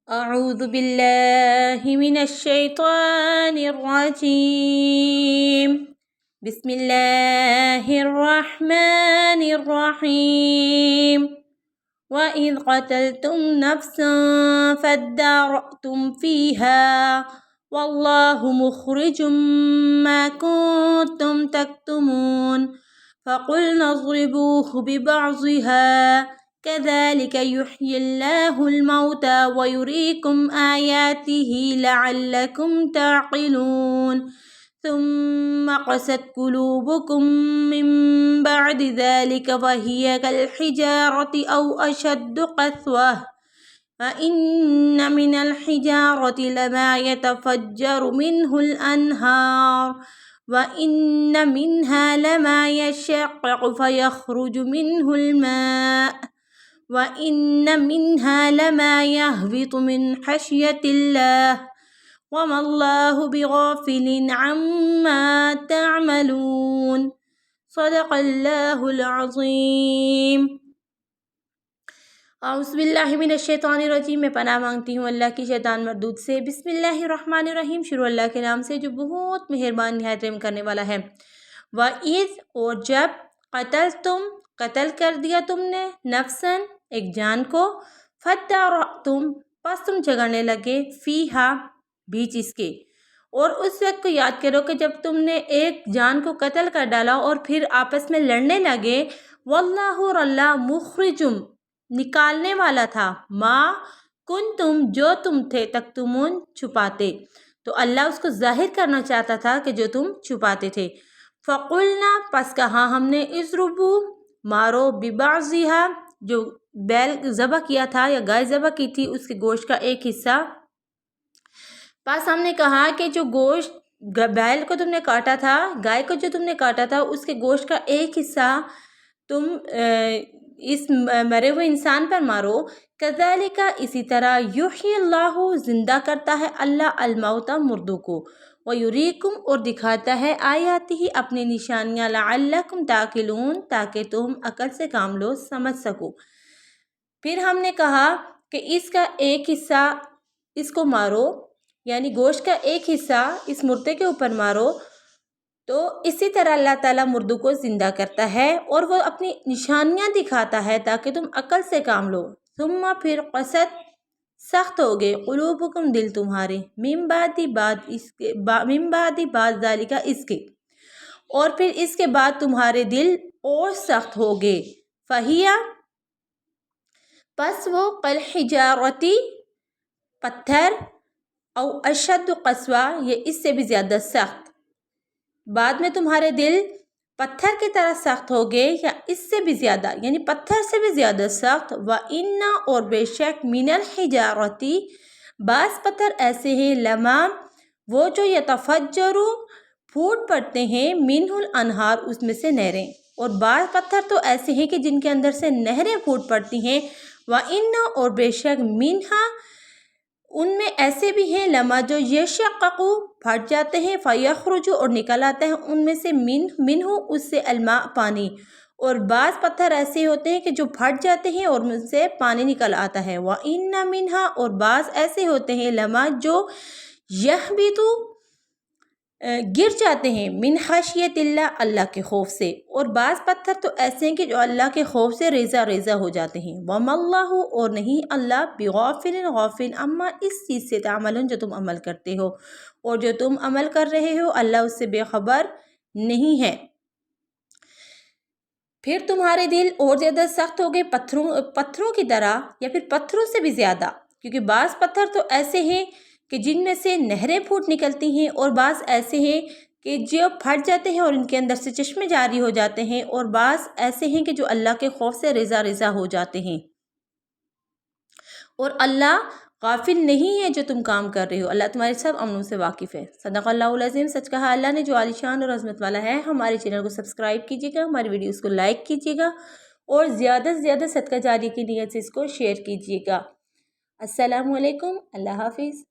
أعوذ بالله من الشيطان الرجيم. بسم الله الرحمن الرحيم. وإذ قتلتم نفسا فادارأتم فيها والله مخرج ما كنتم تكتمون فقلنا اضربوه ببعضها كذلك يحيي الله الموتى ويريكم آياته لعلكم تعقلون ثم قست قلوبكم من بعد ذلك وهي كالحجارة أو أشد قسوة فإن من الحجارة لما يتفجر منه الأنهار وإن منها لما يشقق فيخرج منه الماء وإن منها لما يهبط من خشية الله وما الله بغافل عما تعملون صدق اللہ العظیم۔ اعوذ باللہ من الشیطان الرجیم، میں پناہ مانگتی ہوں اللہ کی شیطان مردود سے۔ بسم اللہ الرحمن الرحیم، شروع اللہ کے نام سے جو بہت مہربان نہایت رحم کرنے والا ہے۔ وَإِذْ، اور جب، قتل کر دیا تم نے، نفساً، ایک جان کو، فَادَّارَأْتُمْ، پس تم جھگڑنے لگے، فِيهَا، بیچ اس کے۔ اور اس وقت کو یاد کرو کہ جب تم نے ایک جان کو قتل کر ڈالا اور پھر آپس میں لڑنے لگے، واللہ، اور اللہ، مخرجم، نکالنے والا تھا، ما کنتم، جو تم تھے، تکتمون، چھپاتے، تو اللہ اس کو ظاہر کرنا چاہتا تھا کہ جو تم چھپاتے تھے۔ فقلنا، پس کہا ہم نے، اضربو، مارو، ببعضھا، جو بیل ذبح کیا تھا یا گائے ذبح کی تھی اس کے گوشت کا ایک حصہ، پس ہم نے کہا کہ جو گوشت بیل کو تم نے کاٹا تھا، گائے کو جو تم نے کاٹا تھا، اس کے گوشت کا ایک حصہ تم اس مرے ہوئے انسان پر مارو۔ کذالک، اسی طرح، یحیی اللہ، زندہ کرتا ہے اللہ، الموتى، مردوں کو، ویریکم، اور دکھاتا ہے، آیاتہ، اپنی نشانیاں، لعلکم تعقلون، تاکہ تم عقل سے کام لو، سمجھ سکو۔ پھر ہم نے کہا کہ اس کا ایک حصہ اس کو مارو، یعنی گوشت کا ایک حصہ اس مردے کے اوپر مارو، تو اسی طرح اللہ تعالیٰ مردوں کو زندہ کرتا ہے اور وہ اپنی نشانیاں دکھاتا ہے تاکہ تم عقل سے کام لو۔ ثم، پھر، قست، سخت ہو گئے، قلوبکم، دل تمہارے، من بعد ذالک، اس کے، اور پھر اس کے بعد تمہارے دل اور سخت ہو گئے، فہیا، پس وہ، کالحجارۃ، پتھر، او اشد قسوہ، یہ اس سے بھی زیادہ سخت، بعد میں تمہارے دل پتھر کی طرح سخت ہو گئے یا اس سے بھی زیادہ، یعنی پتھر سے بھی زیادہ سخت۔ وَإِنَّ، اور بے شک، مِنَ الْحِجَارَةِ، بعض پتھر ایسے ہیں، لما، وہ جو، یتفجر، پھوٹ پڑتے ہیں، منہ الانہار، اس میں سے نہریں، اور بعض پتھر تو ایسے ہیں کہ جن کے اندر سے نہریں پھوٹ پڑتی ہیں۔ وَإِنَّ، اور بے شک، منہا، ان میں ایسے بھی ہیں، لما، جو یشقق، پھٹ جاتے ہیں، فیخرج، اور نکل آتے ہیں ان میں سے، منہ، اس سے، الماء، پانی، اور بعض پتھر ایسے ہوتے ہیں کہ جو پھٹ جاتے ہیں اور ان سے پانی نکل آتا ہے۔ وَإِنَّ مِنْهَا، اور بعض ایسے ہوتے ہیں، لما، جو یہبط، گر جاتے ہیں، من خشیت اللہ، اللہ کے خوف سے، اور بعض پتھر تو ایسے ہیں کہ جو اللہ کے خوف سے ریزہ ریزہ ہو جاتے ہیں۔ وَمَا اللَّهُ، اور نہیں اللہ، بغافل، غافل، اما، اس چیز سے، تعملون، جو تم عمل کرتے ہو، اور جو تم عمل کر رہے ہو اللہ اس سے بے خبر نہیں ہے۔ پھر تمہارے دل اور زیادہ سخت ہو گئے، پتھروں کی طرح، یا پھر پتھروں سے بھی زیادہ، کیونکہ بعض پتھر تو ایسے ہیں کہ جن میں سے نہریں پھوٹ نکلتی ہیں، اور بعض ایسے ہیں کہ جو پھٹ جاتے ہیں اور ان کے اندر سے چشمے جاری ہو جاتے ہیں، اور بعض ایسے ہیں کہ جو اللہ کے خوف سے ریزہ ریزہ ہو جاتے ہیں، اور اللہ غافل نہیں ہے جو تم کام کر رہے ہو، اللہ تمہارے سب عملوں سے واقف ہے۔ صدق اللہ العظیم، سچ کہا اللہ نے جو عالی شان اور عظمت والا ہے۔ ہمارے چینل کو سبسکرائب کیجیے گا، ہماری ویڈیوز کو لائک کیجیے گا، اور زیادہ سے زیادہ صدقہ جاری کی نیت سے اس کو شیئر کیجیے گا۔ السلام علیکم، اللہ حافظ۔